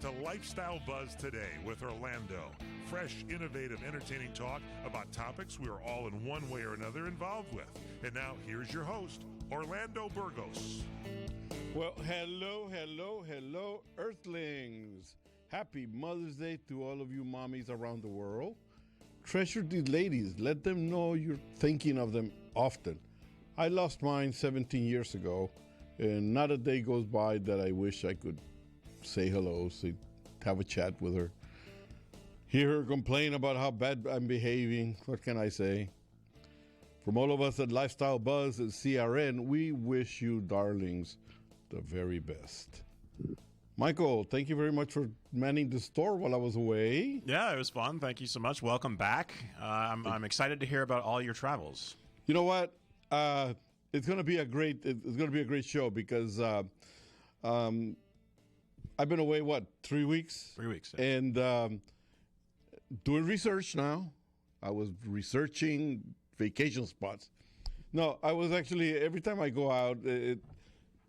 to Lifestyle Buzz Today with Orlando. Fresh, innovative, entertaining talk about topics we are all in one way or another involved with. And now, here's your host, Orlando Burgos. Well, hello, Earthlings. Happy Mother's Day to all of you mommies around the world. Treasure these ladies. Let them know you're thinking of them often. I lost mine 17 years ago, and not a day goes by that I wish I could say hello, have a chat with her. Hear her complain about how bad I'm behaving. What can I say? From all of us at Lifestyle Buzz and CRN, we wish you, darlings, the very best. Michael, thank you very much for manning the store while I was away. Yeah, it was fun. Thank you so much. Welcome back. I'm excited to hear about all your travels. You know what? It's going to be a great show because I've been away 3 weeks. 3 weeks. Yeah. And doing research now. I was researching vacation spots. No, I was actually, every time I go out,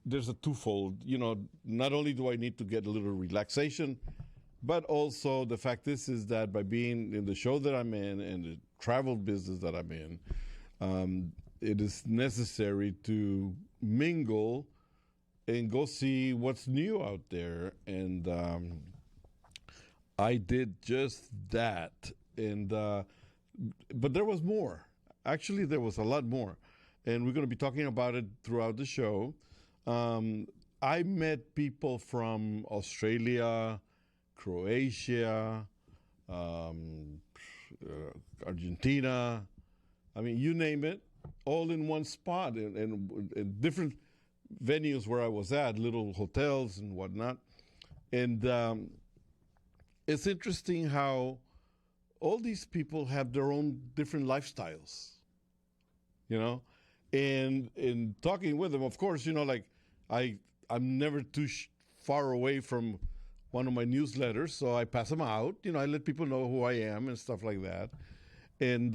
there's a twofold. You know, not only do I need to get a little relaxation, but also the fact is that by being in the show that I'm in and the travel business that I'm in, it is necessary to mingle and go see what's new out there. And I did just that. And but there was more. Actually, there was a lot more. And we're going to be talking about it throughout the show. I met people from Australia, Croatia, Argentina. I mean, you name it, all in one spot, and different venues where I was at, little hotels and whatnot. And it's interesting how all these people have their own different lifestyles, you know? And in talking with them, of course, you know, like I'm never too far away from one of my newsletters, so I pass them out. You know, I let people know who I am and stuff like that. And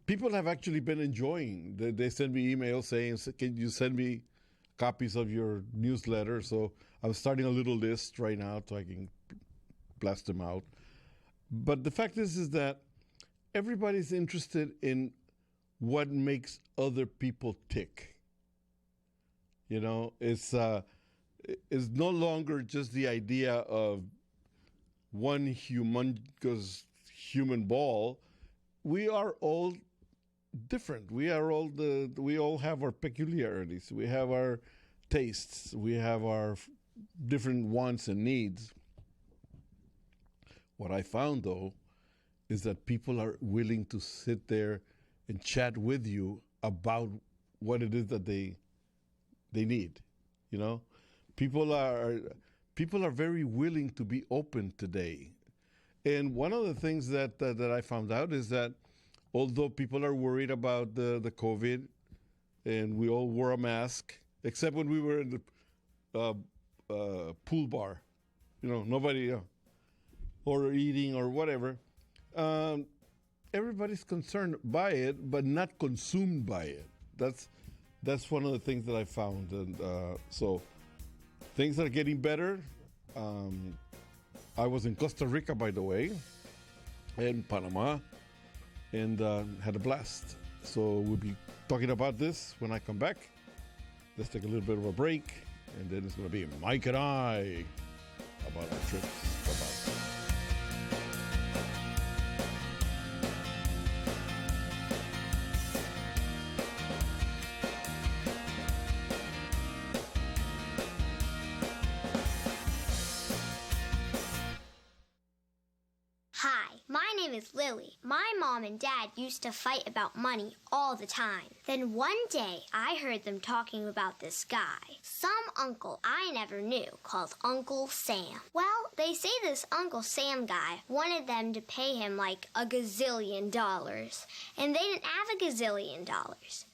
people have actually been enjoying. They send me emails saying, "Can you send me copies of your newsletter?" So I'm starting a little list right now so I can blast them out. But the fact is that everybody's interested in what makes other people tick. You know, it's no longer just the idea of one humongous human ball. We are all different. We all have our peculiarities. We have our tastes. We have our different wants and needs. What I found, though, is that people are willing to sit there and chat with you about what it is that they need. You know, people are very willing to be open today. And one of the things that I found out is that although people are worried about the COVID, and we all wore a mask, except when we were in the pool bar, you know, nobody, or eating or whatever. Everybody's concerned by it, but not consumed by it. That's one of the things that I found. And so things are getting better. I was in Costa Rica, by the way, and Panama, and had a blast. So we'll be talking about this when I come back. Let's take a little bit of a break, and then it's going to be Mike and I about our trips. Bye-bye. My name is Lily. My mom and dad used to fight about money all the time. Then one day, I heard them talking about this guy, some uncle I never knew, called Uncle Sam. Well, they say this Uncle Sam guy wanted them to pay him like $1 gazillion, and they didn't have $1 gazillion.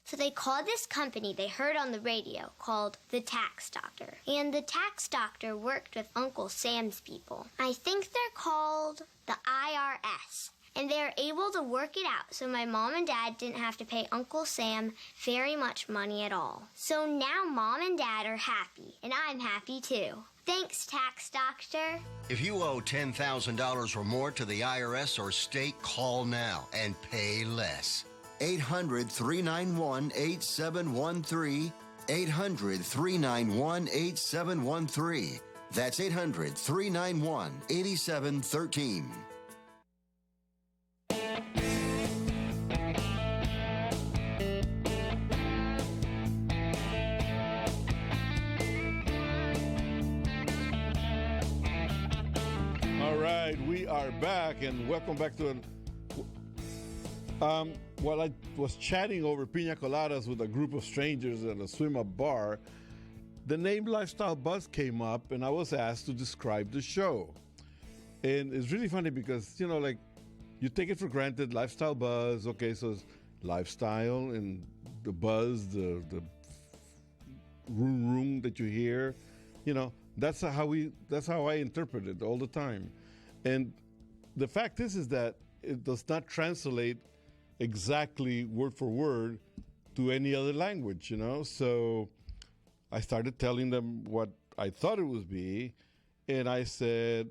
So they called this company they heard on the radio called the Tax Doctor. And the Tax Doctor worked with Uncle Sam's people. I think they're called the IRS. and they are able to work it out so my mom and dad didn't have to pay Uncle Sam very much money at all. So now Mom and Dad are happy, and I'm happy too. Thanks, Tax Doctor. If you owe $10,000 or more to the IRS or state, call now and pay less. 800-391-8713. 800-391-8713. That's 800-391-8713. All right, we are back, and welcome back to while I was chatting over pina coladas with a group of strangers at a swim-up bar, the name Lifestyle Buzz came up, and I was asked to describe the show. And it's really funny because, you know, like, you take it for granted, Lifestyle Buzz, okay, so it's lifestyle and the buzz, the room that you hear, you know, that's how I interpret it all the time. And the fact is that it does not translate exactly word for word to any other language, you know? So I started telling them what I thought it would be, and I said,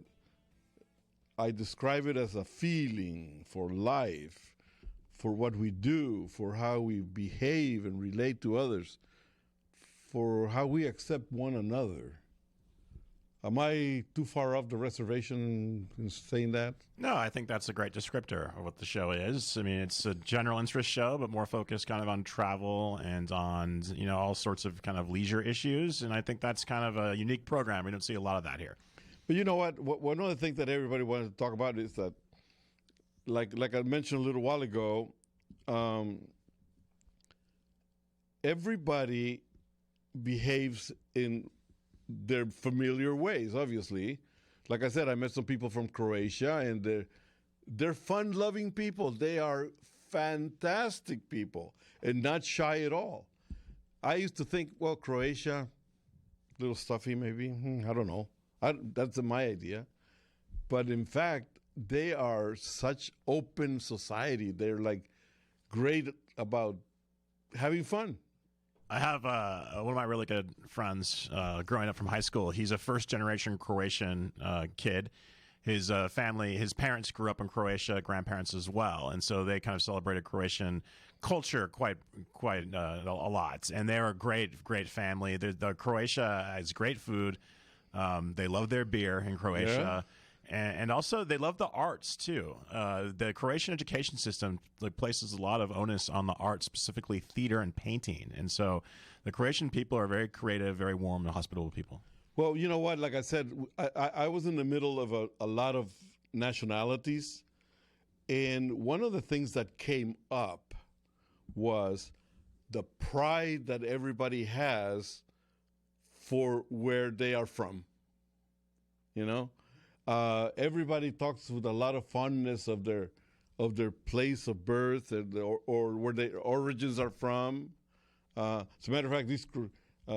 I describe it as a feeling for life, for what we do, for how we behave and relate to others, for how we accept one another. Am I too far off the reservation in saying that? No, I think that's a great descriptor of what the show is. I mean, it's a general interest show, but more focused kind of on travel and on, you know, all sorts of kind of leisure issues. And I think that's kind of a unique program. We don't see a lot of that here. But you know what? One of the things that everybody wanted to talk about is that, like I mentioned a little while ago, everybody behaves in their familiar ways, obviously. Like I said, I met some people from Croatia, and they're fun-loving people. They are fantastic people and not shy at all. I used to think, well, Croatia, a little stuffy maybe. I don't know. That's my idea. But in fact, they are such open society. They're like great about having fun. I have one of my really good friends growing up from high school. He's a first-generation Croatian kid. His family, his parents grew up in Croatia, grandparents as well, and so they kind of celebrated Croatian culture quite a lot. And they're a great family. The Croatia has great food. They love their beer in Croatia. Yeah. And also, they love the arts, too. The Croatian education system places a lot of onus on the arts, specifically theater and painting. And so the Croatian people are very creative, very warm, and hospitable people. Well, you know what? Like I said, I was in the middle of a lot of nationalities. And one of the things that came up was the pride that everybody has for where they are from, you know? Everybody talks with a lot of fondness of their place of birth or where their origins are from. As a matter of fact, these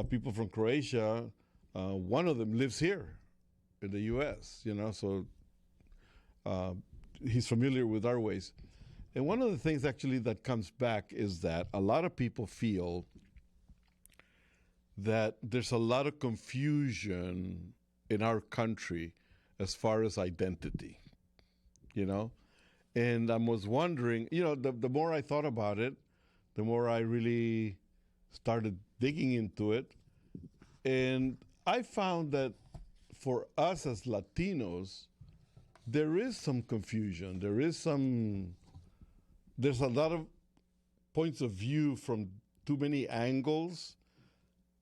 people from Croatia, one of them lives here in the U.S., you know, so he's familiar with our ways. And one of the things actually that comes back is that a lot of people feel that there's a lot of confusion in our country as far as identity, you know? And I was wondering, you know, the more I thought about it, the more I really started digging into it. And I found that for us as Latinos, there is some confusion. There's a lot of points of view from too many angles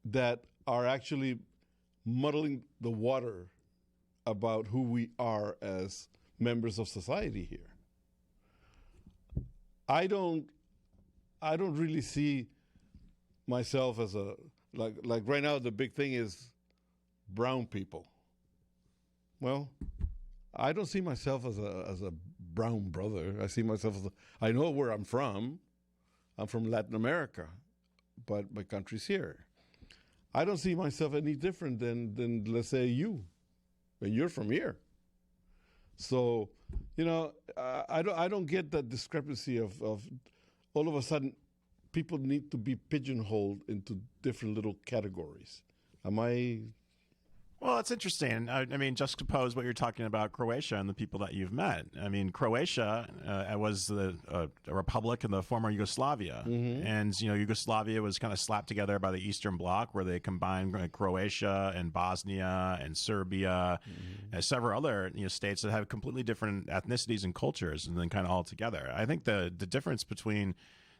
that are actually muddling the water about who we are as members of society here. I don't really see myself as like right now the big thing is brown people. Well, I don't see myself as a brown brother. I see myself as I know where I'm from. I'm from Latin America, but my country's here. I don't see myself any different than let's say you. And you're from here. So, I don't get that discrepancy of all of a sudden people need to be pigeonholed into different little categories. Am I? Well, it's interesting. I mean, juxtapose what you're talking about Croatia and the people that you've met. I mean, Croatia was a republic in the former Yugoslavia. And, Yugoslavia was kind of slapped together by the Eastern Bloc, where they combined Croatia and Bosnia and Serbia and several other states that have completely different ethnicities and cultures, and then kind of all together. I think the difference between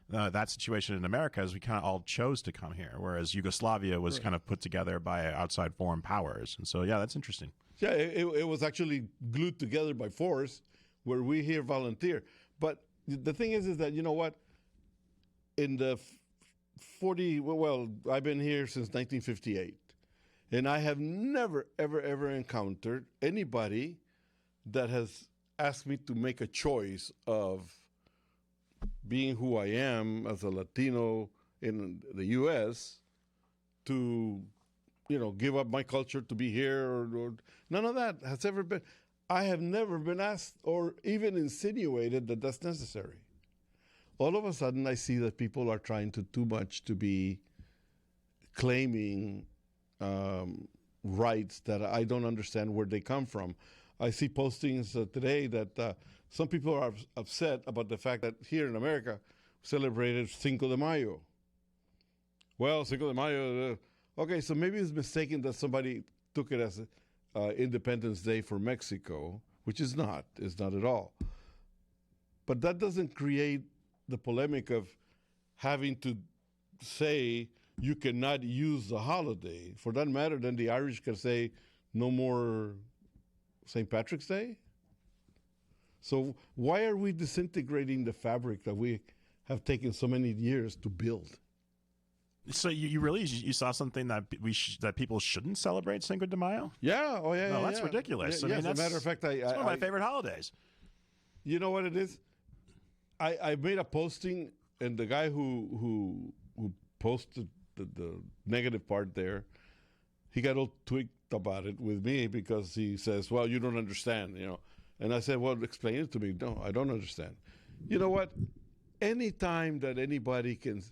that situation in America is we kind of all chose to come here, whereas Yugoslavia was kind of put together by outside foreign powers. And so, yeah, that's interesting. Yeah, it was actually glued together by force, where we here volunteer. But the thing is that, you know what? In the 40, well, I've been here since 1958, and I have never, ever, ever encountered anybody that has asked me to make a choice of being who I am as a Latino in the U.S. to, give up my culture to be here, or none of that has ever been. I have never been asked or even insinuated that that's necessary. All of a sudden, I see that people are trying to too much to be claiming rights that I don't understand where they come from. I see postings today that some people are upset about the fact that here in America celebrated Cinco de Mayo. Well, Cinco de Mayo, okay, so maybe it's mistaken that somebody took it as Independence Day for Mexico, which is not. It's not at all. But that doesn't create the polemic of having to say you cannot use the holiday. For that matter, then the Irish can say no more St. Patrick's Day? So why are we disintegrating the fabric that we have taken so many years to build? So you really saw something that that people shouldn't celebrate Cinco de Mayo? Yeah. Oh, yeah. No, yeah, that's yeah. ridiculous. Yeah, as a matter of fact, it's one of my favorite holidays. You know what it is? I made a posting, and the guy who posted the negative part there, he got all tweaked about it with me because he says, "Well, you don't understand," And I said, "Well, explain it to me." No, I don't understand. You know what? Anytime that anybody can.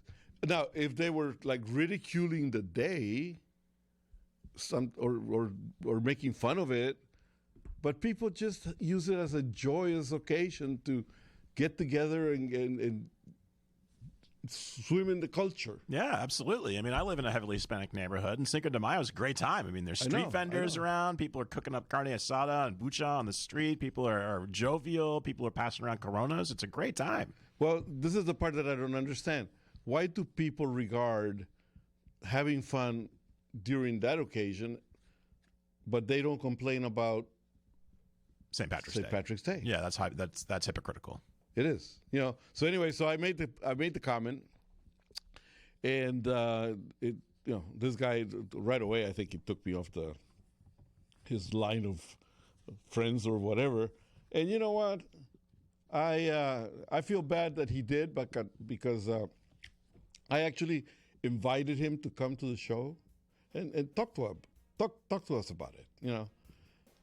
Now, if they were like ridiculing the day, or making fun of it, but people just use it as a joyous occasion to get together and swim in the culture. Yeah, absolutely. I mean, I live in a heavily Hispanic neighborhood, and Cinco de Mayo is a great time. I mean, there's street vendors around. People are cooking up carne asada and bucha on the street. People are jovial. People are passing around Coronas. It's a great time. Well, this is the part that I don't understand. Why do people regard having fun during that occasion, but they don't complain about St. Patrick's Day? Day. Yeah, that's hypocritical. It is, So anyway, so I made the comment, and this guy right away, I think he took me off his line of friends or whatever. And you know what? I feel bad that he did, because I actually invited him to come to the show and talk to us about it.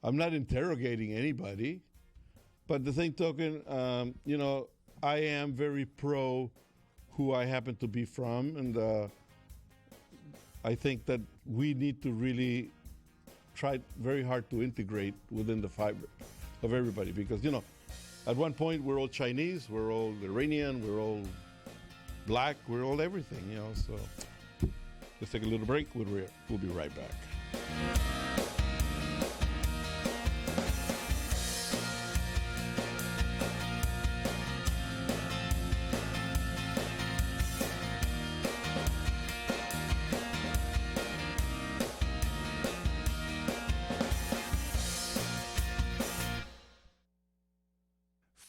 I'm not interrogating anybody. But the same token, I am very pro who I happen to be from, and I think that we need to really try very hard to integrate within the fiber of everybody, because, at one point we're all Chinese, we're all Iranian, we're all black, we're all everything, So let's take a little break. We'll be right back.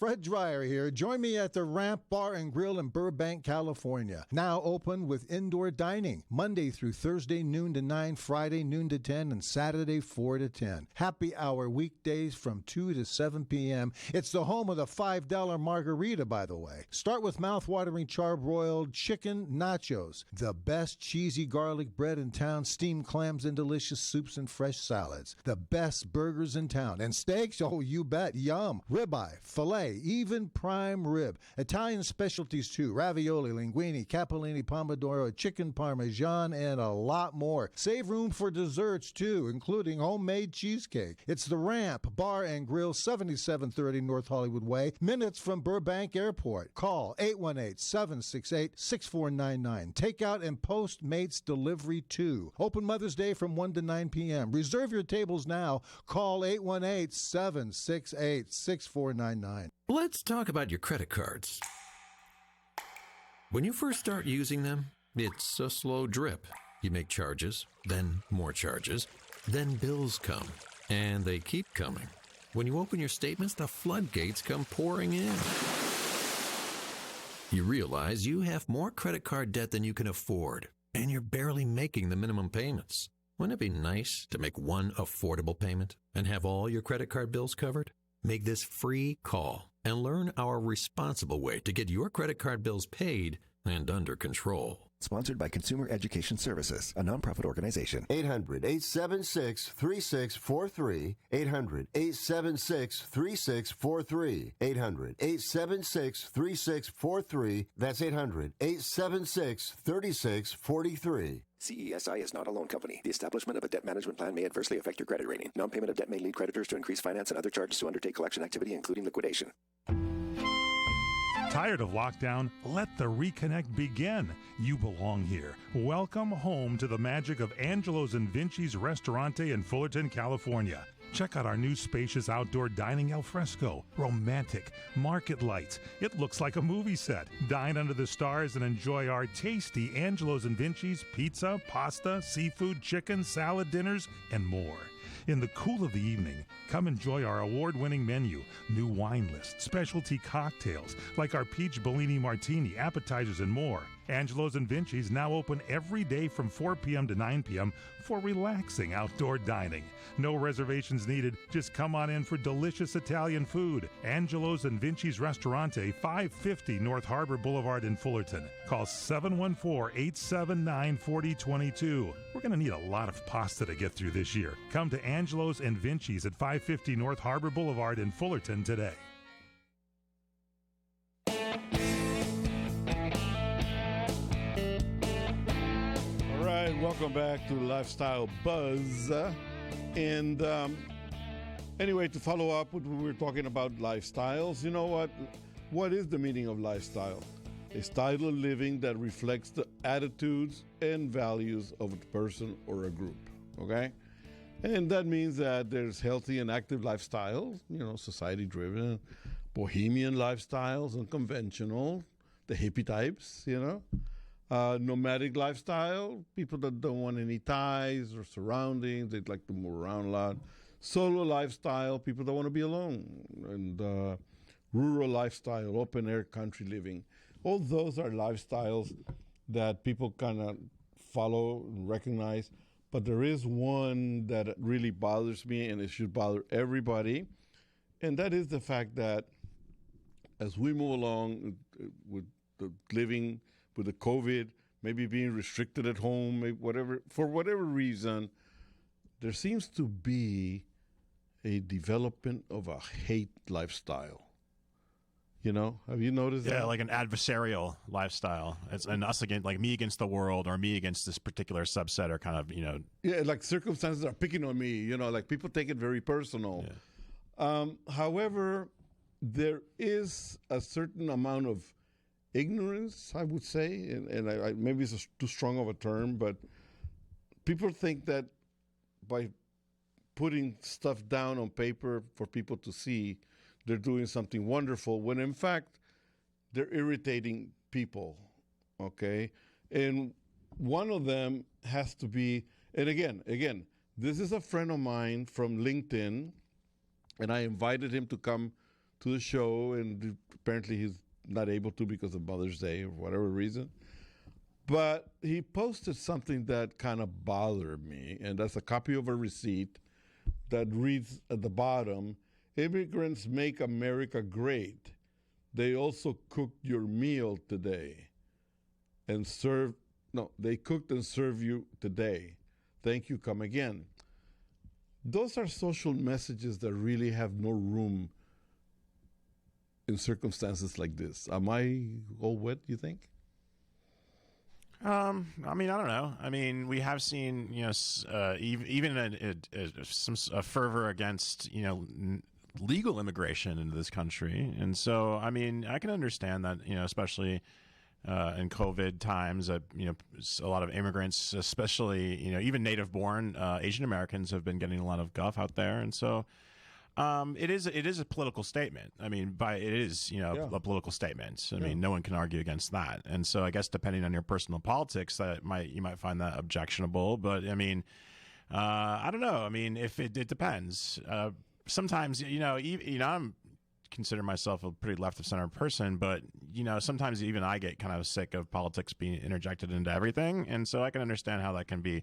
Fred Dreyer here. Join me at the Ramp Bar and Grill in Burbank, California. Now open with indoor dining, Monday through Thursday, noon to 9, Friday, noon to 10, and Saturday, 4 to 10. Happy hour weekdays from 2 to 7 p.m. It's the home of the $5 margarita, by the way. Start with mouth-watering charbroiled chicken nachos, the best cheesy garlic bread in town, steamed clams and delicious soups and fresh salads, the best burgers in town, and steaks, oh, you bet, yum, ribeye, filet, even prime rib, Italian specialties too, ravioli, linguine, capellini, pomodoro, chicken parmesan, and a lot more. Save room for desserts too, including homemade cheesecake. It's the Ramp Bar and Grill, 7730 North Hollywood Way, minutes from Burbank Airport. Call 818-768-6499. Takeout and Postmates delivery too. Open Mother's Day from 1 to 9 p.m. Reserve your tables now. Call 818-768-6499. Let's talk about your credit cards. When you first start using them, it's a slow drip. You make charges, then more charges, then bills come, and they keep coming. When you open your statements, the floodgates come pouring in. You realize you have more credit card debt than you can afford, and you're barely making the minimum payments. Wouldn't it be nice to make one affordable payment and have all your credit card bills covered? Make this free call and learn our responsible way to get your credit card bills paid and under control. Sponsored by Consumer Education Services, a nonprofit organization. 800-876-3643. 800-876-3643. 800-876-3643. That's 800-876-3643. CESI is not a loan company. The establishment of a debt management plan may adversely affect your credit rating. Non-payment of debt may lead creditors to increase finance and other charges to undertake collection activity, including liquidation. Tired of lockdown? Let the reconnect begin. You belong here. Welcome home to the magic of Angelo's and Vinci's Restaurante in Fullerton, California. Check out our new spacious outdoor dining al fresco. Romantic. Market lights. It looks like a movie set. Dine under the stars and enjoy our tasty Angelo's and Vinci's pizza, pasta, seafood, chicken, salad dinners, and more. In the cool of the evening, come enjoy our award-winning menu, new wine list, specialty cocktails like our peach Bellini martini, appetizers, and more. Angelo's and Vinci's now open every day from 4 p.m. to 9 p.m. for relaxing outdoor dining. No reservations needed. Just come on in for delicious Italian food. Angelo's and Vinci's Restaurante, 550 North Harbor Boulevard in Fullerton. Call 714-879-4022. We're going to need a lot of pasta to get through this year. Come to Angelo's and Vinci's at 550 North Harbor Boulevard in Fullerton today. All right, welcome back to Lifestyle Buzz. And anyway, to follow up with what we were talking about lifestyles, you know what? What is the meaning of lifestyle? A style of living that reflects the attitudes and values of a person or a group, okay? And that means that there's healthy and active lifestyles, you know, society-driven, bohemian lifestyles, unconventional, the hippie types, you know. Nomadic lifestyle, people that don't want any ties or surroundings, they'd like to move around a lot. Solo lifestyle, people that want to be alone. And rural lifestyle, open air country living. All those are lifestyles that people kind of follow and recognize. But there is one that really bothers me, and it should bother everybody. And that is the fact that as we move along with the living, with the COVID, maybe being restricted at home, maybe for whatever reason, there seems to be a development of a hate lifestyle. You know, have you noticed that? Yeah, like an adversarial lifestyle. It's and us against, like me against the world, or me against this particular subset, or kind of, you know. Yeah, like circumstances are picking on me. You know, like people take it very personal. Yeah. However, there is a certain amount of ignorance, I would say, and I maybe it's too strong of a term, but people think that by putting stuff down on paper for people to see, they're doing something wonderful, when in fact, they're irritating people, okay? And one of them has to be, and again, this is a friend of mine from LinkedIn, and I invited him to come to the show, and apparently he's not able to because of Mother's Day or whatever reason. But he posted something that kind of bothered me, and that's a copy of a receipt that reads at the bottom, "Immigrants make America great. They also cooked your meal today and they cooked and served you today. Thank you, come again." Those are social messages that really have no room in circumstances like this. Am I all wet, you think? I mean, I don't know. I mean, we have seen, even a fervor against, legal immigration into this country. And so, I mean, I can understand that, especially in COVID times, a lot of immigrants, especially, even native-born Asian Americans have been getting a lot of guff out there. And so it is a political statement. I mean, a political statement. I mean, no one can argue against that. And so I guess depending on your personal politics, you might find that objectionable. But I mean, I don't know. I mean, if it depends. Sometimes, I'm consider myself a pretty left of center person, but sometimes even I get kind of sick of politics being interjected into everything. And so I can understand how that can be,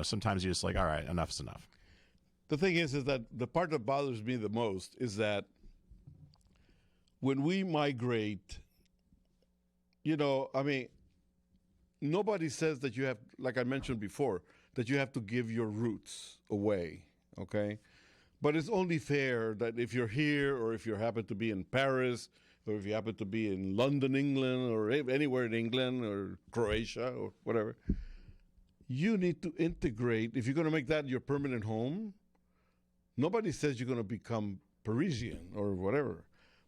sometimes you're just like, all right, enough's enough. The thing is that the part that bothers me the most is that when we migrate, nobody says that you have, like I mentioned before, that you have to give your roots away, okay? But it's only fair that if you're here, or if you happen to be in Paris, or if you happen to be in London, England, or anywhere in England, or Croatia, or whatever, you need to integrate. If you're going to make that your permanent home, nobody says you're going to become Parisian or whatever,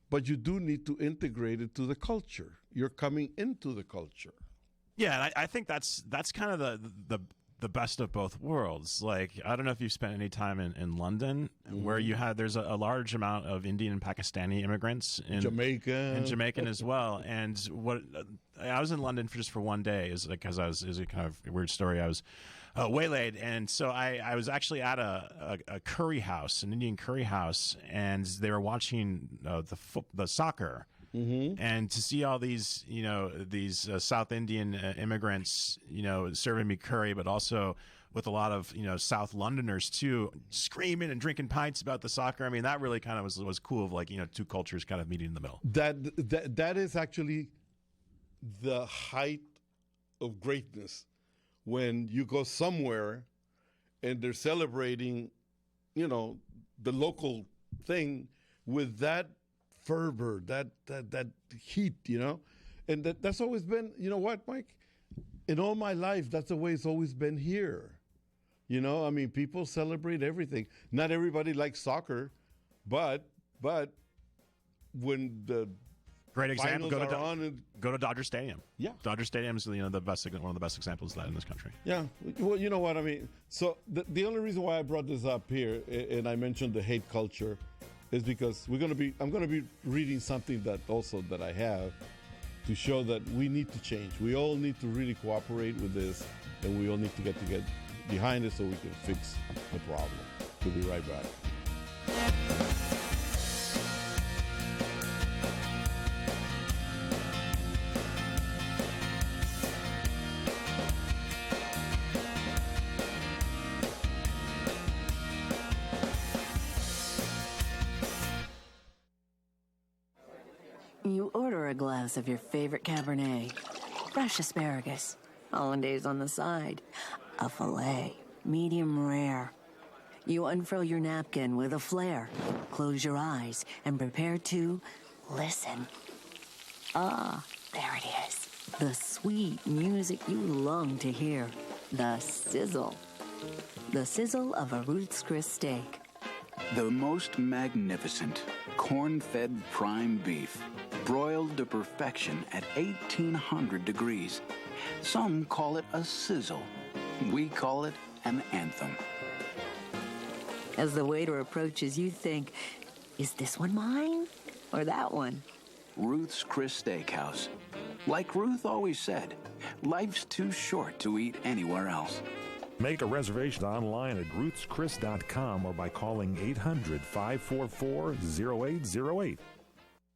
but you do need to integrate it to the culture. You're coming into the culture. Yeah, and I think that's kind of the best of both worlds. Like, I don't know if you've spent any time in London, where there's a large amount of Indian and Pakistani immigrants in Jamaica and Jamaican as well. And I was in London for one day, is a kind of weird story. I was waylaid, and so I was actually at a curry house, an Indian curry house, and they were watching the soccer. Mm-hmm. And to see all these, these South Indian immigrants, serving me curry, but also with a lot of, South Londoners too, screaming and drinking pints about the soccer. I mean, that really kind of was cool, of like, two cultures kind of meeting in the middle. That is actually the height of greatness, when you go somewhere and they're celebrating, the local thing with that fervor, that heat, and that's always been, what, Mike? In all my life, that's the way it's always been here. I mean, people celebrate everything. Not everybody likes soccer, but when the great example, go to Dodger Stadium. Yeah, Dodger Stadium is one of the best examples of that in this country. Yeah, well, you know what I mean. So the only reason why I brought this up here, and I mentioned the hate culture, is because I'm going to be reading something that I have to show that we need to change. We all need to really cooperate with this, and we all need to get behind it so we can fix the problem. We'll be right back. You order a glass of your favorite Cabernet, fresh asparagus, hollandaise on the side, a filet, medium rare. You unfurl your napkin with a flair, close your eyes, and prepare to listen. Ah, there it is. The sweet music you long to hear. The sizzle. The sizzle of a Ruth's Chris steak. The most magnificent corn-fed prime beef, broiled to perfection at 1,800 degrees. Some call it a sizzle. We call it an anthem. As the waiter approaches, you think, is this one mine or that one? Ruth's Chris Steakhouse. Like Ruth always said, life's too short to eat anywhere else. Make a reservation online at ruthschris.com or by calling 800-544-0808.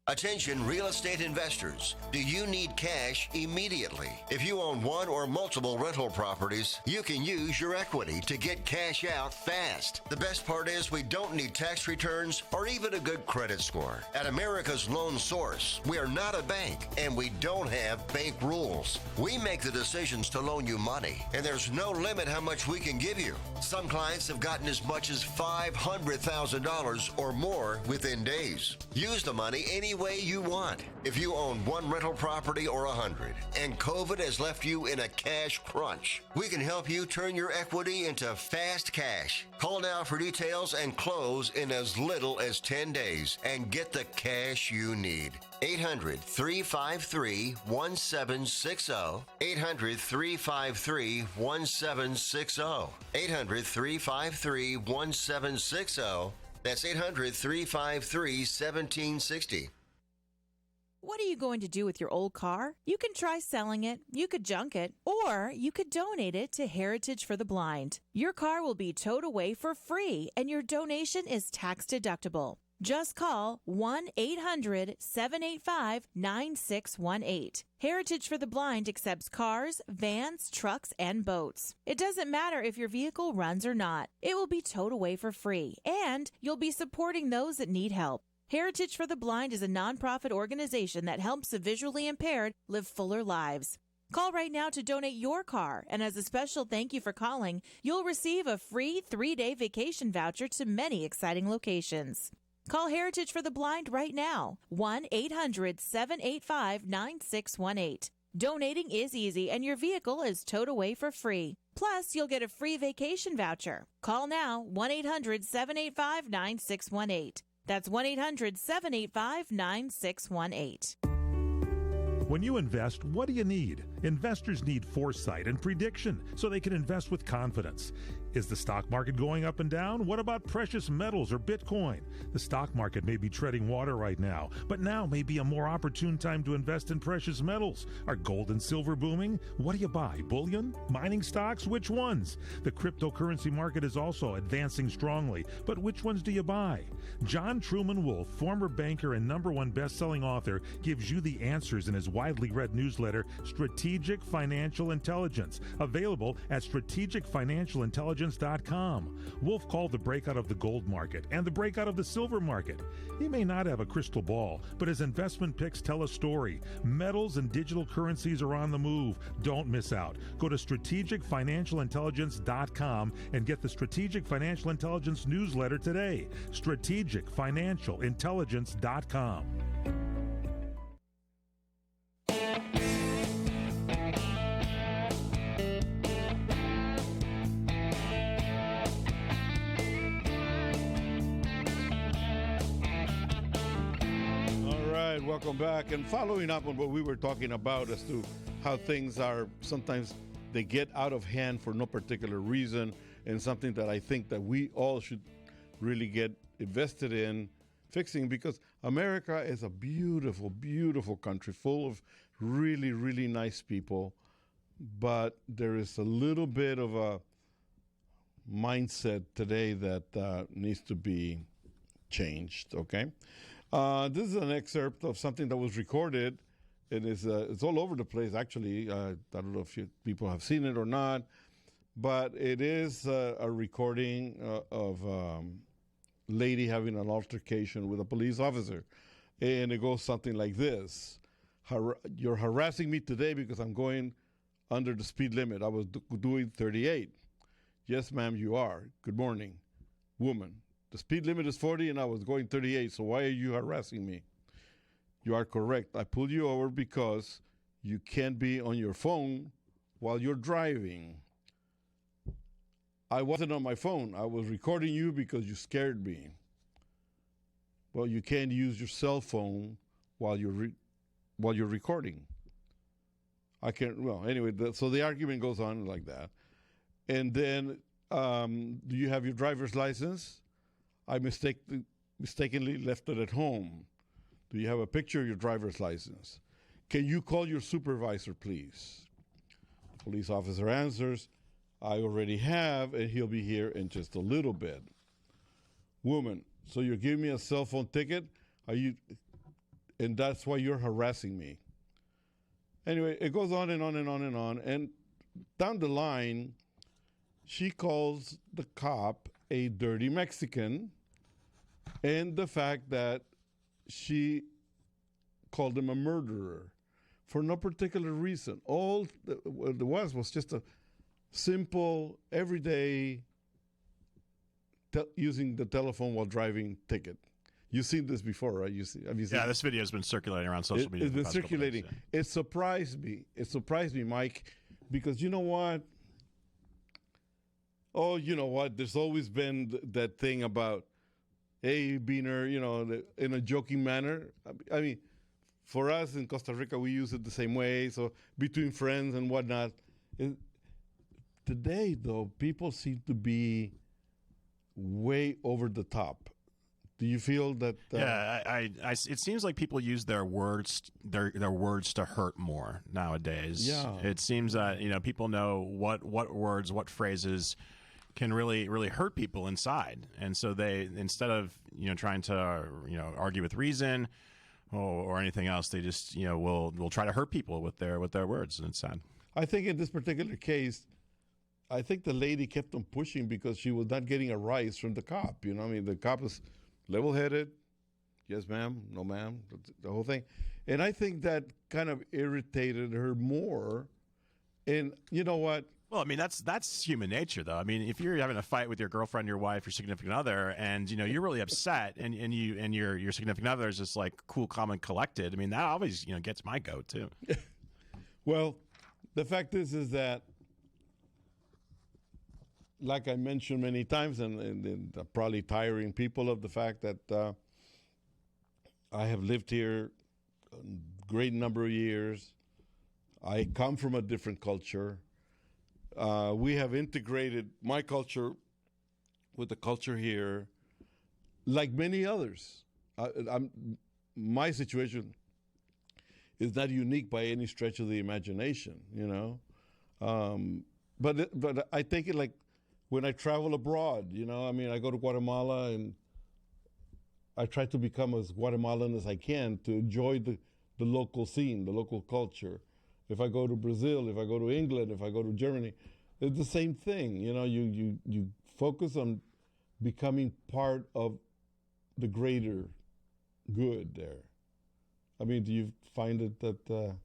Attention real estate investors. Do you need cash immediately? If you own one or multiple rental properties, you can use your equity to get cash out fast. The best part is we don't need tax returns or even a good credit score. At America's Loan Source, we are not a bank and we don't have bank rules. We make the decisions to loan you money, and there's no limit how much we can give you. Some clients have gotten as much as $500,000 or more within days. Use the money any way you want. If you own one rental property or 100 and COVID has left you in a cash crunch, we can help you turn your equity into fast cash. Call now for details and close in as little as 10 days and get the cash you need. 800-353-1760. 800-353-1760. 800-353-1760. That's 800-353-1760. What are you going to do with your old car? You can try selling it, you could junk it, or you could donate it to Heritage for the Blind. Your car will be towed away for free, and your donation is tax deductible. Just call 1-800-785-9618. Heritage for the Blind accepts cars, vans, trucks, and boats. It doesn't matter if your vehicle runs or not. It will be towed away for free, and you'll be supporting those that need help. Heritage for the Blind is a nonprofit organization that helps the visually impaired live fuller lives. Call right now to donate your car, and as a special thank you for calling, you'll receive a free 3-day vacation voucher to many exciting locations. Call Heritage for the Blind right now, 1-800-785-9618. Donating is easy, and your vehicle is towed away for free. Plus, you'll get a free vacation voucher. Call now, 1-800-785-9618. That's 1-800-785-9618. When you invest, what do you need? Investors need foresight and prediction so they can invest with confidence. Is the stock market going up and down? What about precious metals or Bitcoin? The stock market may be treading water right now, but now may be a more opportune time to invest in precious metals. Are gold and silver booming? What do you buy? Bullion? Mining stocks? Which ones? The cryptocurrency market is also advancing strongly, but which ones do you buy? John Truman Wolfe, former banker and #1 best-selling author, gives you the answers in his widely read newsletter, Strategic Financial Intelligence, available at strategicfinancialintelligence.com. Wolfe called the breakout of the gold market and the breakout of the silver market. He may not have a crystal ball, but his investment picks tell a story. Metals and digital currencies are on the move. Don't miss out. Go to strategicfinancialintelligence.com and get the Strategic Financial Intelligence newsletter today. strategicfinancialintelligence.com. Welcome back. And following up on what we were talking about as to how things are, sometimes they get out of hand for no particular reason, and something that I think that we all should really get invested in fixing, because America is a beautiful, beautiful country full of really, really nice people, but there is a little bit of a mindset today that needs to be changed, okay? This is an excerpt of something that was recorded. It's all over the place, actually. I don't know if people have seen it or not, but it is a recording of a lady having an altercation with a police officer. And it goes something like this. You're harassing me today because I'm going under the speed limit. I was doing 38. Yes, ma'am, you are. Good morning, woman. The speed limit is 40 and I was going 38, so why are you harassing me? You are correct. I pulled you over because you can't be on your phone while you're driving. I wasn't on my phone. I was recording you because you scared me. Well, you can't use your cell phone while you're recording. I can't. Well, anyway, so the argument goes on like that. And then, do you have your driver's license? I mistakenly left it at home. Do you have a picture of your driver's license? Can you call your supervisor, please? The police officer answers, I already have, and he'll be here in just a little bit. Woman, so you're giving me a cell phone ticket? Are you? And that's why you're harassing me. Anyway, it goes on and on and on and on. And down the line, she calls the cop a dirty Mexican, and the fact that she called him a murderer for no particular reason. All what it was just a simple, everyday using the telephone while driving ticket. You've seen this before, right? Have you seen this video has been circulating around social media. It's been circulating. Days, yeah. It surprised me. It surprised me, Mike, because you know what? Oh, you know what? There's always been that thing about, hey, Beaner, in a joking manner. I mean, for us in Costa Rica, we use it the same way. So between friends and whatnot. Today, though, people seem to be way over the top. Do you feel that? It seems like people use their words, their words to hurt more nowadays. Yeah. It seems that people know what words, what phrases can really hurt people inside, and so they, instead of trying to argue with reason or anything else, they just will try to hurt people with their words, and it's sad. I think in this particular case, I think the lady kept on pushing because she was not getting a rise from the cop. The cop is level-headed. Yes, ma'am. No, ma'am. The whole thing. And I think that kind of irritated her more. And you know what? Well, I mean, that's human nature, though. I mean, if you're having a fight with your girlfriend, your wife, your significant other, and you're really upset, and your significant other is just like cool, calm, and collected. I mean, that always gets my goat too. Well, the fact is that, like I mentioned many times, and probably tiring people of the fact that I have lived here a great number of years. I come from a different culture. We have integrated my culture with the culture here, like many others. My situation is not unique by any stretch of the imagination, But I take it like when I travel abroad, I go to Guatemala and I try to become as Guatemalan as I can to enjoy the local scene, the local culture. If I go to Brazil, if I go to England, if I go to Germany, it's the same thing. You focus on becoming part of the greater good there. I mean, do you find it that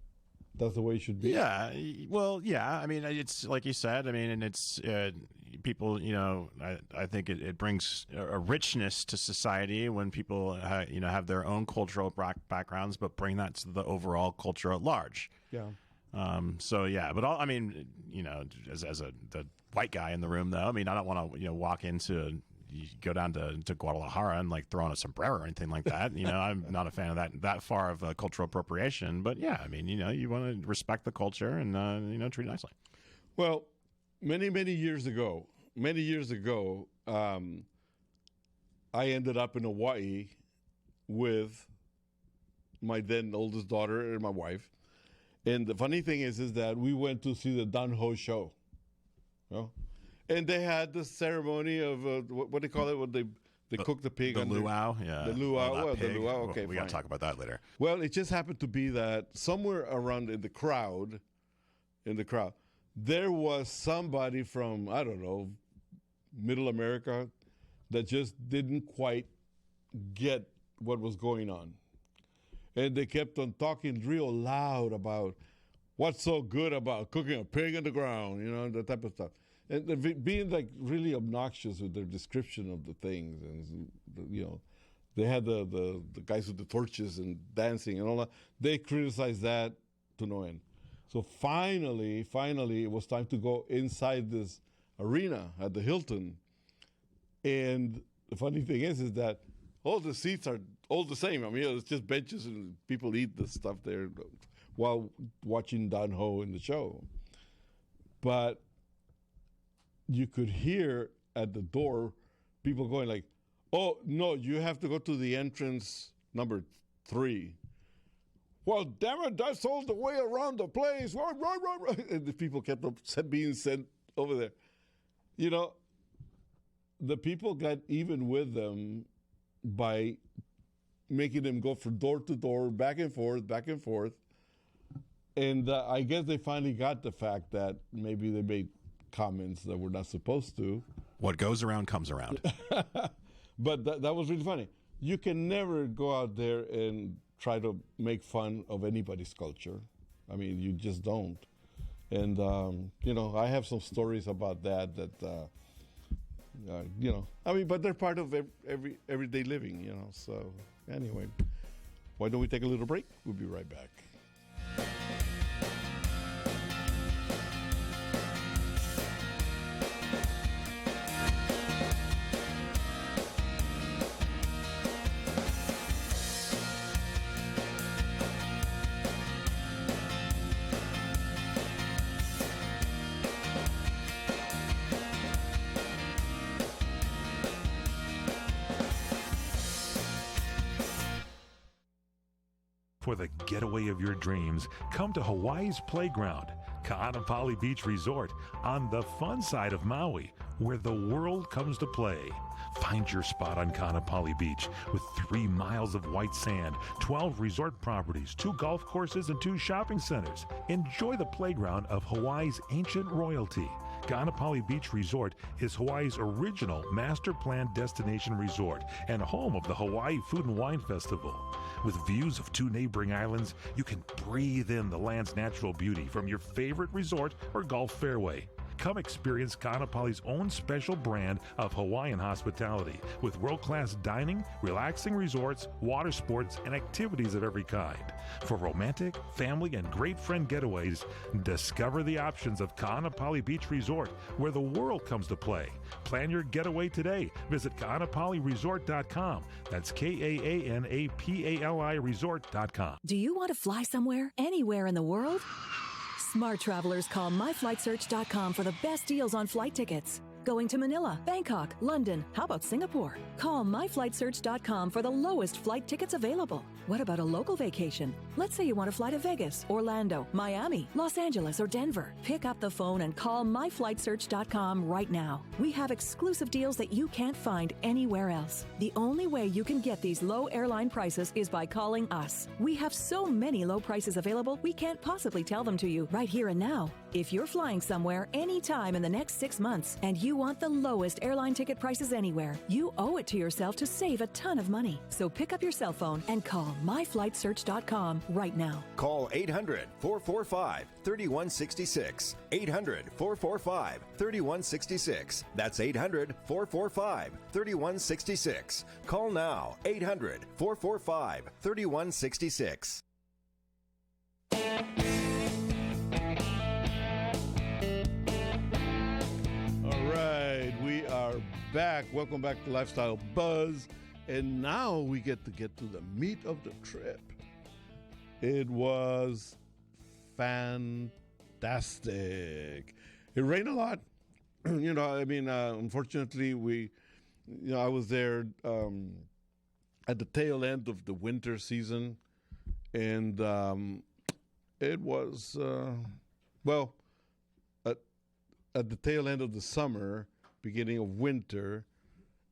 that's the way it should be? Yeah. Well, yeah. I mean, it's like you said. I mean, and it's people. I think it brings a richness to society when people have their own cultural backgrounds, but bring that to the overall culture at large. Yeah. So yeah, but as the white guy in the room, though, I mean, I don't want to walk into. You go down to Guadalajara and like throw on a sombrero or anything like that. I'm not a fan of that far of cultural appropriation. But yeah, I mean, you want to respect the culture and treat it nicely. Well, many years ago, I ended up in Hawaii with my then oldest daughter and my wife. And the funny thing is that we went to see the Dan Ho show. And they had the ceremony of what do they call it? When they cook the pig. The luau, yeah. The luau. The luau. Okay, we got to talk about that later. Well, it just happened to be that somewhere around in the crowd, there was somebody from, I don't know, Middle America that just didn't quite get what was going on. And they kept on talking real loud about what's so good about cooking a pig in the ground, that type of stuff. And they're being like really obnoxious with their description of the things, and they had the guys with the torches and dancing and all that. They criticized that to no end. So finally, it was time to go inside this arena at the Hilton. And the funny thing is that all the seats are all the same. I mean, it's just benches and people eat the stuff there while watching Dan Ho in the show. But you could hear at the door people going like, oh, no, you have to go to the entrance number 3. Well, damn it, that's all the way around the place. And the people kept being sent over there. you know, the people got even with them by making them go from door to door, back and forth, back and forth. And I guess they finally got the fact that maybe they made comments that were not supposed to. What goes around comes around. But that was really funny. You can never go out there and try to make fun of anybody's culture. I mean, you just don't. And, you know, I have some stories about that, you know, I mean, but they're part of everyday living, you know. So anyway, why don't we take a little break? We'll be right back. For the getaway of your dreams, come to Hawaii's Playground, Ka'anapali Beach Resort, on the fun side of Maui, where the world comes to play. Find your spot on Ka'anapali Beach with 3 miles of white sand, 12 resort properties, 2 golf courses, and 2 shopping centers. Enjoy the playground of Hawaii's ancient royalty. Ka'anapali Beach Resort is Hawaii's original master plan destination resort and home of the Hawaii Food and Wine Festival. With views of 2 neighboring islands, you can breathe in the land's natural beauty from your favorite resort or golf fairway. Come experience Ka'anapali's own special brand of Hawaiian hospitality with world-class dining, relaxing resorts, water sports, and activities of every kind. For romantic, family, and great friend getaways, discover the options of Ka'anapali Beach Resort, where the world comes to play. Plan your getaway today. Visit Ka'anapaliResort.com. That's KAANAPALI Resort.com. Do you want to fly somewhere, anywhere in the world? Smart travelers call myflightsearch.com for the best deals on flight tickets. Going to Manila, Bangkok, London, how about Singapore? Call myflightsearch.com for the lowest flight tickets available. What about a local vacation? Let's say you want to fly to Vegas, Orlando, Miami, Los Angeles, or Denver. Pick up the phone and call myflightsearch.com right now. We have exclusive deals that you can't find anywhere else. The only way you can get these low airline prices is by calling us. We have so many low prices available, we can't possibly tell them to you right here and now. If you're flying somewhere anytime in the next 6 months and you want the lowest airline ticket prices anywhere, you owe it to yourself to save a ton of money. So pick up your cell phone and call myflightsearch.com right now. Call 800-445-3166. 800-445-3166. That's 800-445-3166. Call now. 800-445-3166. We are back. Welcome back to Lifestyle Buzz. And now we get to the meat of the trip. It was fantastic. It rained a lot. You know, I mean, unfortunately, I was there at the tail end of the winter season. And it was, at the tail end of the summer, beginning of winter.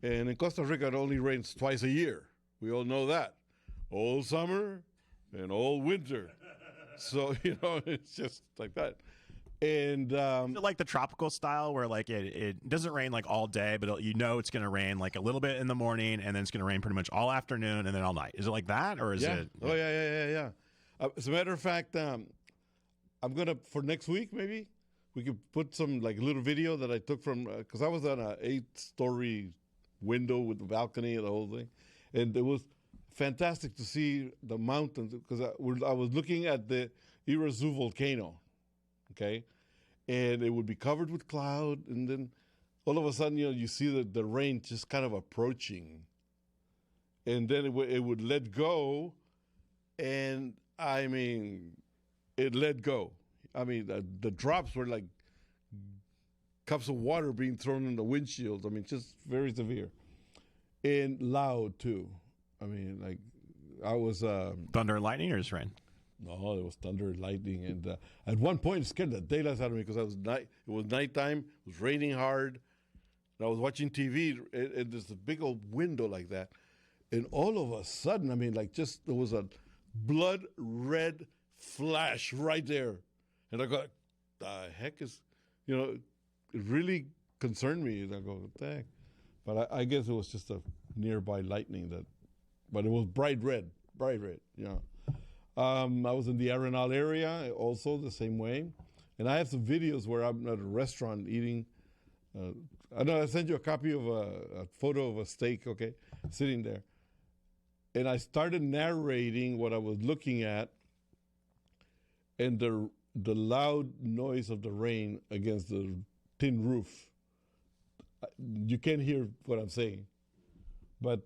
And in Costa Rica, it only rains twice a year. We all know that. All summer and all winter. So, you know, it's just like that. And is it like the tropical style where like it doesn't rain like all day, but you know it's going to rain like a little bit in the morning and then it's going to rain pretty much all afternoon and then all night. Is it like that or is it? Oh, yeah. As a matter of fact, I'm going to, for next week maybe, we could put some like little video that I took from, because I was on an 8-story window with the balcony and the whole thing. And it was fantastic to see the mountains because I was looking at the Irazu volcano, okay? And it would be covered with cloud. And then all of a sudden, you know, you see the rain just kind of approaching. And then it would let go. And I mean, it let go. I mean, the drops were like cups of water being thrown in the windshields. I mean, just very severe. And loud, too. I mean, like, I was... thunder and lightning or just rain? No, it was thunder and lightning. And at one point, it scared the daylights out of me because it was nighttime. It was raining hard. And I was watching TV, and there's a big old window like that. And all of a sudden, I mean, like just there was a blood red flash right there. And I go, the heck is, it really concerned me. And I go, what the heck? But I guess it was just a nearby lightning but it was bright red, I was in the Arenal area also the same way. And I have some videos where I'm at a restaurant eating. I know I sent you a copy of a photo of a steak, okay, sitting there. And I started narrating what I was looking at and the loud noise of the rain against the tin roof. You can't hear what I'm saying, but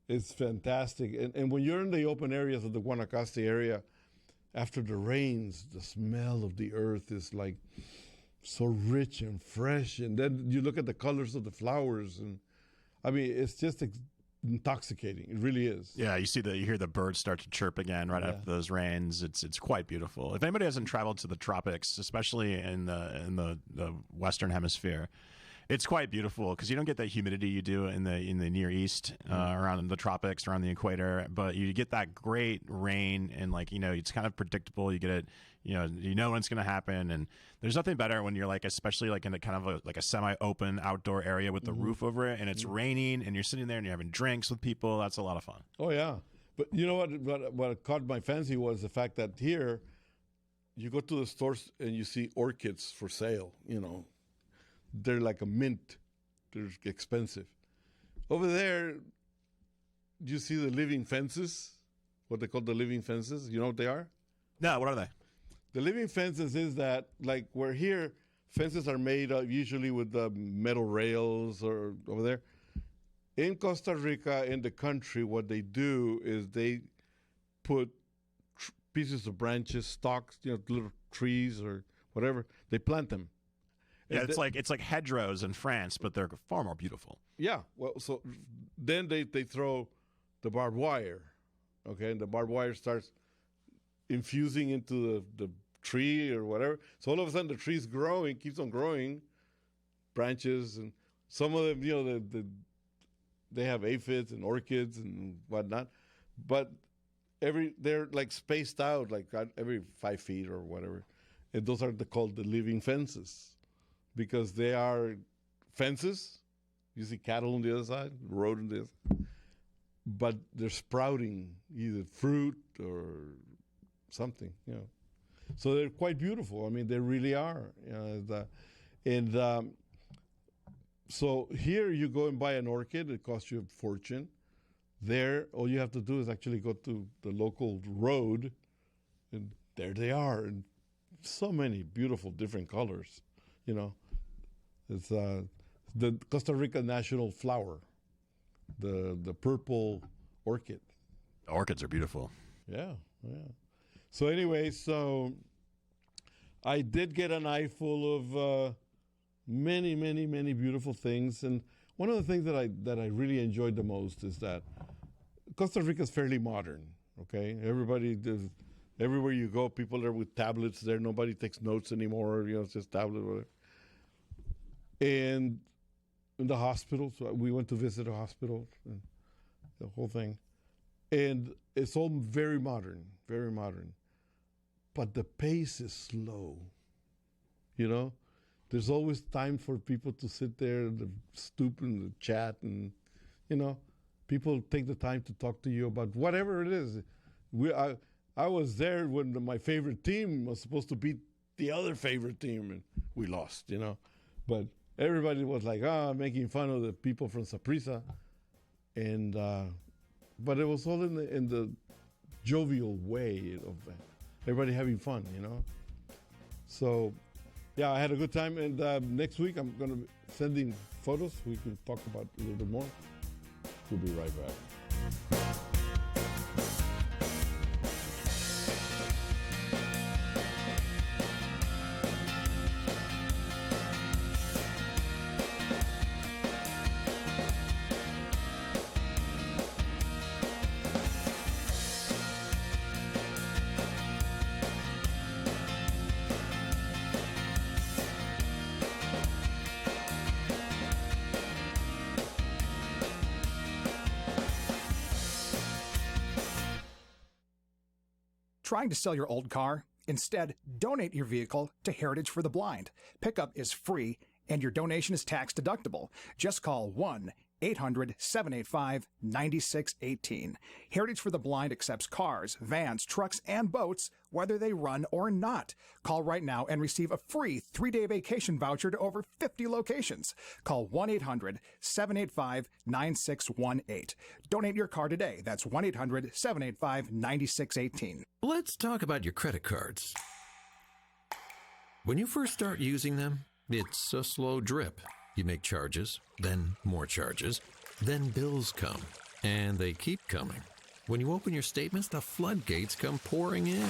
it's fantastic. And when you're in the open areas of the Guanacaste area, after the rains, the smell of the earth is like so rich and fresh. And then you look at the colors of the flowers, and I mean, it's just intoxicating. It really is. Yeah, you hear the birds start to chirp again right after those rains. It's quite beautiful. If anybody hasn't traveled to the tropics, especially in the Western Hemisphere, it's quite beautiful because you don't get that humidity you do in the Near East, around the tropics, around the equator. But you get that great rain, and it's kind of predictable. You get it, you know when it's going to happen, and there's nothing better when you're especially in a kind of a semi-open outdoor area with the roof over it, and it's raining, and you're sitting there and you're having drinks with people. That's a lot of fun. Oh yeah, but you know what caught my fancy was the fact that here, you go to the stores and you see orchids for sale. They're like a mint. They're expensive. Over there, you see the living fences, what they call the living fences. You know what they are? No, what are they? The living fences is that, like where here, fences are made usually with metal rails or over there. In Costa Rica, in the country, what they do is they put pieces of branches, stalks, little trees or whatever. They plant them. Yeah, it's like hedgerows in France, but they're far more beautiful. Yeah, well, so then they throw the barbed wire, okay, and the barbed wire starts infusing into the tree or whatever. So all of a sudden the tree's growing, keeps on growing, branches, and some of them, they have aphids and orchids and whatnot, but they're like spaced out like every 5 feet or whatever, and those are called the living fences. Because they are fences. You see cattle on the other side, road on the other side. But they're sprouting either fruit or something, So they're quite beautiful. I mean, they really are. So here you go and buy an orchid. It costs you a fortune. There, all you have to do is actually go to the local road, and there they are. And so many beautiful different colors. It's the Costa Rica national flower, the purple orchid. Orchids are beautiful. Yeah. So anyway, I did get an eye full of many, many, many beautiful things, and one of the things that I really enjoyed the most is that Costa Rica is fairly modern. Okay, everybody does. Everywhere you go, people are with tablets there. Nobody takes notes anymore. It's just tablet, whatever. And in the hospital, so we went to visit a hospital, and the whole thing. And it's all very modern, very modern. But the pace is slow. There's always time for people to sit there and stoop and chat, and, people take the time to talk to you about whatever it is. I was there when my favorite team was supposed to beat the other favorite team, and we lost, But everybody was like, making fun of the people from Saprissa, and but it was all in the jovial way of everybody having fun, So, yeah, I had a good time, and next week I'm going to be sending photos. We can talk about a little bit more. We'll be right back. Trying to sell your old car? Instead, donate your vehicle to Heritage for the Blind. Pickup is free, and your donation is tax deductible. Just call 1-800-785-9618. Heritage for the Blind accepts cars, vans, trucks, and boats, whether they run or not. Call right now and receive a free 3-day vacation voucher to over 50 locations. Call 1-800-785-9618. Donate your car today. That's 1-800-785-9618. Let's talk about your credit cards. When you first start using them, it's a slow drip. You make charges, then more charges, then bills come, and they keep coming. When you open your statements, the floodgates come pouring in.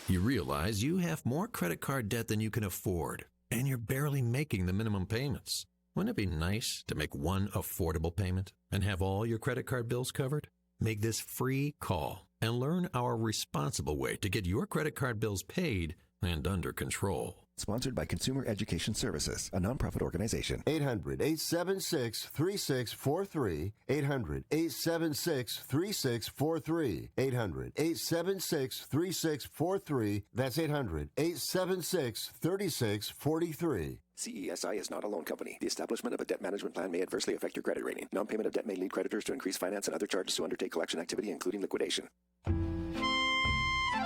You realize you have more credit card debt than you can afford, and you're barely making the minimum payments. Wouldn't it be nice to make one affordable payment and have all your credit card bills covered? Make this free call and learn our responsible way to get your credit card bills paid and under control. Sponsored by Consumer Education Services, a nonprofit organization. 800-876-3643. 800-876-3643. 800-876-3643. That's 800-876-3643. CESI is not a loan company. The establishment of a debt management plan may adversely affect your credit rating. Non-payment of debt may lead creditors to increase finance and other charges to undertake collection activity, including liquidation.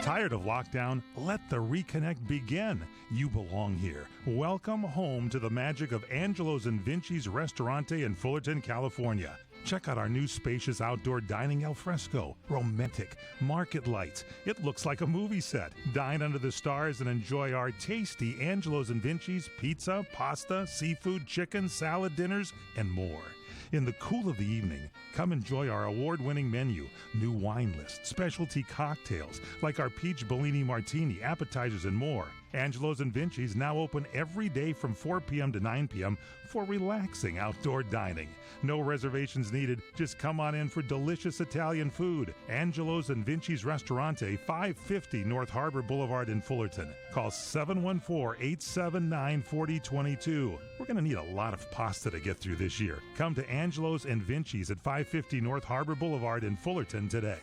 Tired of lockdown? Let the reconnect begin. You belong here. Welcome home to the magic of Angelo's and Vinci's Restaurante in Fullerton, California. Check out our new spacious outdoor dining al fresco. Romantic. Market lights. It looks like a movie set. Dine under the stars and enjoy our tasty Angelo's and Vinci's pizza, pasta, seafood, chicken, salad dinners, and more. In the cool of the evening, come enjoy our award-winning menu, new wine list, specialty cocktails like our Peach Bellini Martini, appetizers, and more. Angelo's and Vinci's now open every day from 4 p.m. to 9 p.m. for relaxing outdoor dining. No reservations needed. Just come on in for delicious Italian food. Angelo's and Vinci's Restaurante, 550 North Harbor Boulevard in Fullerton. Call 714-879-4022. We're going to need a lot of pasta to get through this year. Come to Angelo's and Vinci's at 550 North Harbor Boulevard in Fullerton today.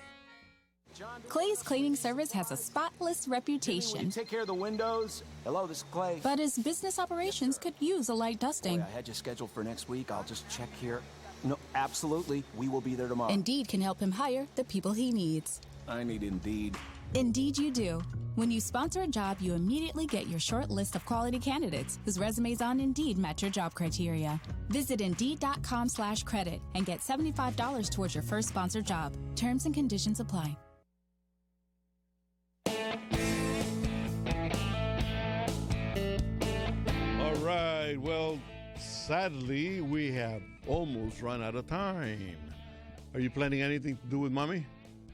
Clay's cleaning service has a spotless reputation. Will you take care of the windows? Hello, this is Clay. But his business operations could use a light dusting. Boy, I had you scheduled for next week. I'll just check here. No, absolutely. We will be there tomorrow. Indeed can help him hire the people he needs. I need Indeed. Indeed you do. When you sponsor a job, you immediately get your short list of quality candidates whose resumes on Indeed match your job criteria. Visit Indeed.com/credit and get $75 towards your first sponsored job. Terms and conditions apply. All right. Well, sadly, we have almost run out of time. Are you planning anything to do with Mommy?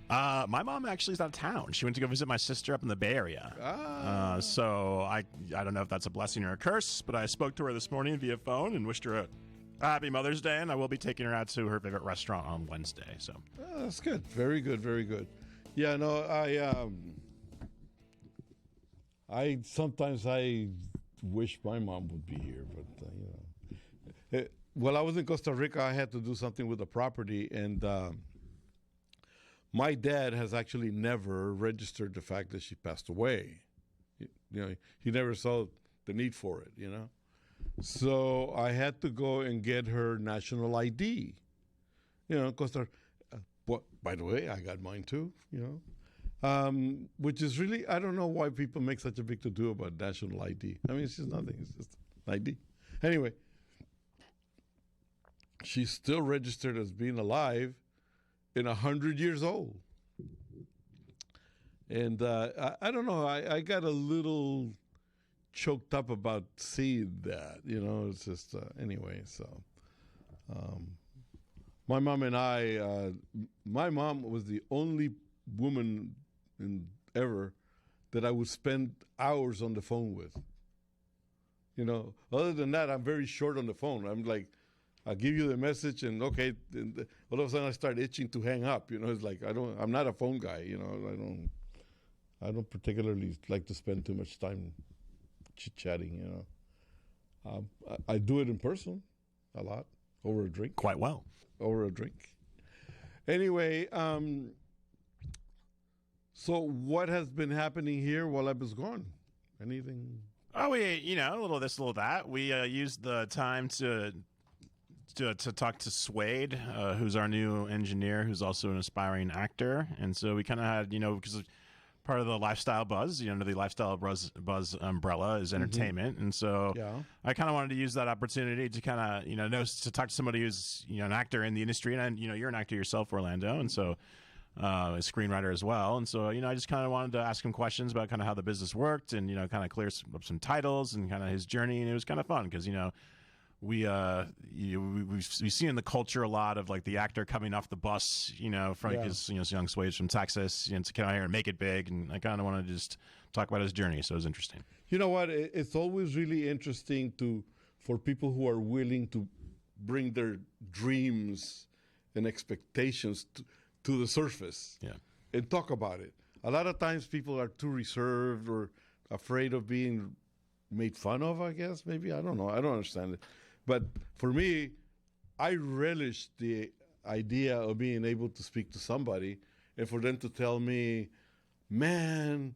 My mom actually is out of town. She went to go visit my sister up in the Bay Area. So I don't know if that's a blessing or a curse, but I spoke to her this morning via phone and wished her a happy Mother's Day, and I will be taking her out to her favorite restaurant on Wednesday. So that's good. Very good. Very good. Yeah. No. I sometimes wish my mom would be here, but while I was in Costa Rica, I had to do something with the property, and my dad has actually never registered the fact that she passed away. He never saw the need for it, So I had to go and get her national ID. Costa. By the way, I got mine too. Which is really, I don't know why people make such a big to do about national ID. I mean, it's just nothing. It's just an ID. Anyway, she's still registered as being alive and 100 years old. And I don't know. I got a little choked up about seeing that. It's just, anyway, so. My mom and my mom was the only woman ever that I would spend hours on the phone with. Other than that, I'm very short on the phone. I'm like, I'll give you the message, and okay, and all of a sudden I start itching to hang up. It's like I'm not a phone guy. I don't particularly like to spend too much time chit-chatting. I do it in person a lot over a drink. Quite well. Over a drink. Anyway, So what has been happening here while I was gone? Anything? Oh, we, a little this, a little that. We used the time to talk to Suede, who's our new engineer, who's also an aspiring actor. And so we kind of had, because part of the Lifestyle Buzz, the Lifestyle Buzz umbrella is entertainment. And so I kind of wanted to use that opportunity to kind of, to talk to somebody who's, an actor in the industry. And, you're an actor yourself, Orlando. And so a screenwriter as well. And so, I just kind of wanted to ask him questions about kind of how the business worked and, kind of clear up some titles and kind of his journey. And it was kind of fun because, we see in the culture a lot of like the actor coming off the bus, from his young Suede from Texas, to come out here and make it big. And I kind of wanted to just talk about his journey. So it was interesting. You know what? It's always really interesting for people who are willing to bring their dreams and expectations to the surface and talk about it. A lot of times people are too reserved or afraid of being made fun of, I guess, maybe. I don't know. I don't understand it. But for me, I relish the idea of being able to speak to somebody and for them to tell me, man,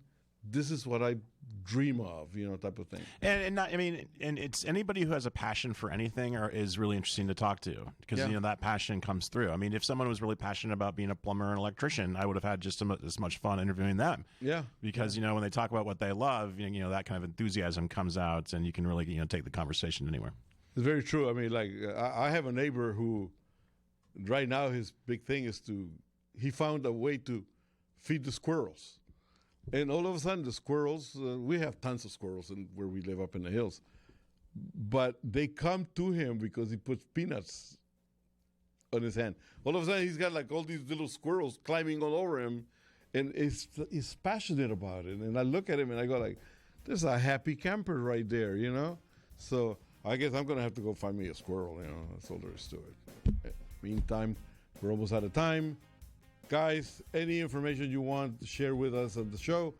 this is what I dream of, type of thing. And it's anybody who has a passion for anything is really interesting to talk to because, that passion comes through. I mean, if someone was really passionate about being a plumber or an electrician, I would have had just as much fun interviewing them. Yeah. Because, when they talk about what they love, that kind of enthusiasm comes out and you can really, take the conversation anywhere. It's very true. I mean, like, I have a neighbor who right now his big thing is he found a way to feed the squirrels. And all of a sudden, the squirrels, we have tons of squirrels where we live up in the hills. But they come to him because he puts peanuts on his hand. All of a sudden, he's got like all these little squirrels climbing all over him. And he's passionate about it. And I look at him and I go like, there's a happy camper right there, So I guess I'm going to have to go find me a squirrel, That's all there is to it. Meantime, we're almost out of time. Guys, any information you want to share with us on the show,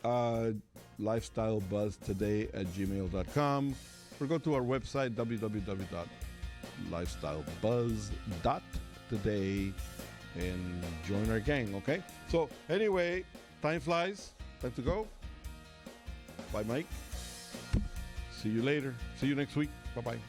lifestylebuzztoday@gmail.com, or go to our website, www.lifestylebuzz.today, and join our gang, okay? So anyway, time flies. Time to go. Bye, Mike. See you later. See you next week. Bye-bye.